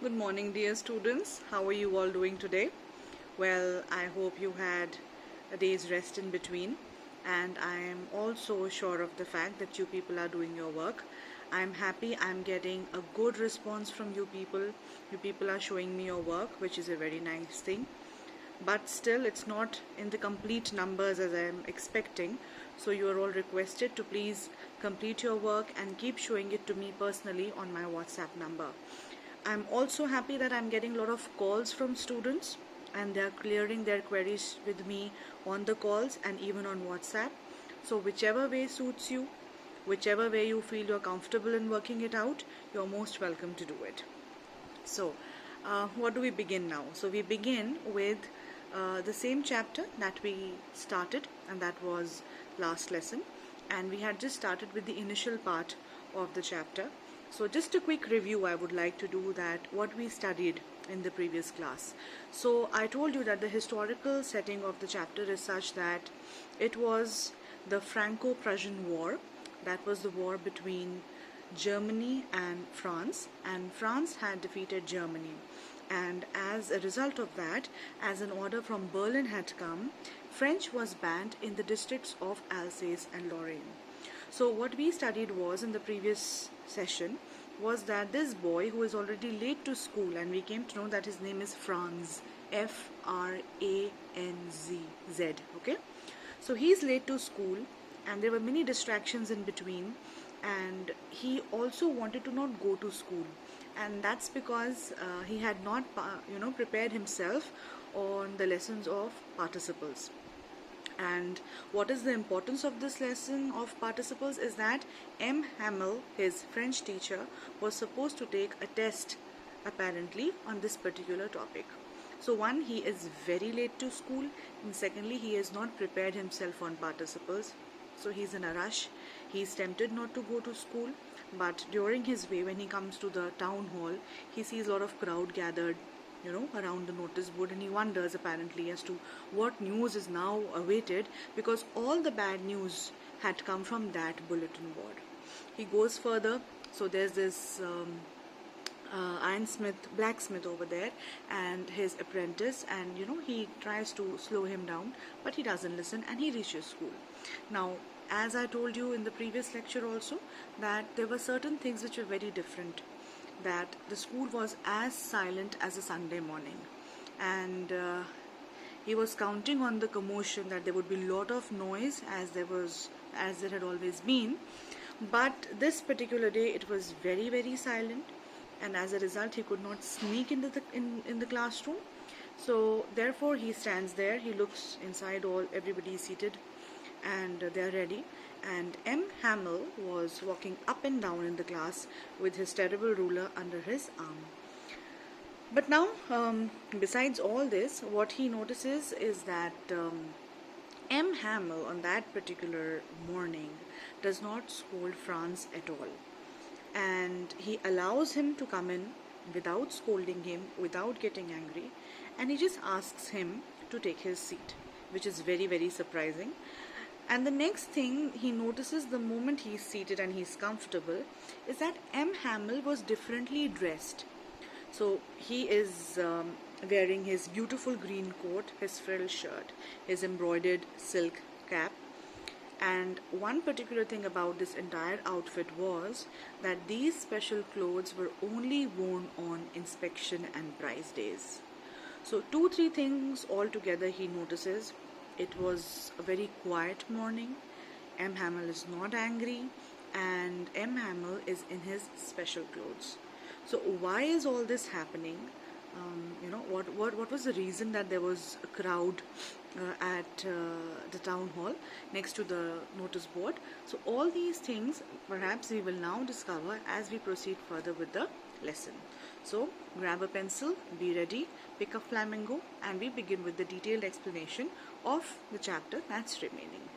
Good morning, dear students. How are you all doing today? Well, I hope you had a day's rest in between, and I am also sure of the fact that you people are doing your work. I'm happy I'm getting a good response from you people. You people are showing me your work, which is a very nice thing. But still, it's not in the complete numbers as I am expecting. So you are all requested to please complete your work and keep showing it to me personally on my WhatsApp number. I'm also happy that I'm getting a lot of calls from students and they're clearing their queries with me on the calls and even on WhatsApp. So whichever way suits you, whichever way you feel you're comfortable in working it out, you're most welcome to do it. So what do we begin now? So we begin with the same chapter that we started, and that was last lesson, and we had just started with the initial part of the chapter. So just a quick review I would like to do that what we studied in the previous class. So I told you that the historical setting of the chapter is such that it was the Franco-Prussian War. That was the war between Germany and France had defeated Germany. And as a result of that, as an order from Berlin had come, French was banned in the districts of Alsace and Lorraine. So what we studied was in the previous session was that this boy who is already late to school, and we came to know that his name is Franz, F-R-A-N-Z, okay? So he's late to school and there were many distractions in between, and he also wanted to not go to school, and that's because he had not prepared himself on the lessons of participles. And what is the importance of this lesson of participles is that M. Hamel, his French teacher, was supposed to take a test apparently on this particular topic. So one, he is very late to school, and secondly, he has not prepared himself on participles. So he's in a rush. He's tempted not to go to school, but during his way, when he comes to the town hall, he sees a lot of crowd gathered around the notice board, and he wonders apparently as to what news is now awaited, because all the bad news had come from that bulletin board. He goes further. So there's this blacksmith over there and his apprentice, and he tries to slow him down, but he doesn't listen and he reaches school. Now, as I told you in the previous lecture also, that there were certain things which were very different, that the school was as silent as a Sunday morning, and he was counting on the commotion, that there would be a lot of noise as there had always been, but this particular day it was very, very silent, and as a result he could not sneak into in the classroom. So therefore he stands there, he looks inside, everybody is seated and they're ready, and M. Hamel was walking up and down in the class with his terrible ruler under his arm. But now, besides all this, what he notices is that M. Hamel on that particular morning does not scold Franz at all, and he allows him to come in without scolding him, without getting angry, and he just asks him to take his seat, which is very, very surprising. And the next thing he notices the moment he's seated and he's comfortable is that M. Hamel was differently dressed. So he is wearing his beautiful green coat, his frill shirt, his embroidered silk cap. And one particular thing about this entire outfit was that these special clothes were only worn on inspection and prize days. So 2-3 things altogether he notices. It was a very quiet morning. M. Hamel is not angry, and M. Hamel is in his special clothes. So why is all this happening? What was the reason that there was a crowd at the town hall next to the notice board? So all these things perhaps we will now discover as we proceed further with the lesson. So grab a pencil, be ready, pick a flamingo, and we begin with the detailed explanation of the chapter that's remaining.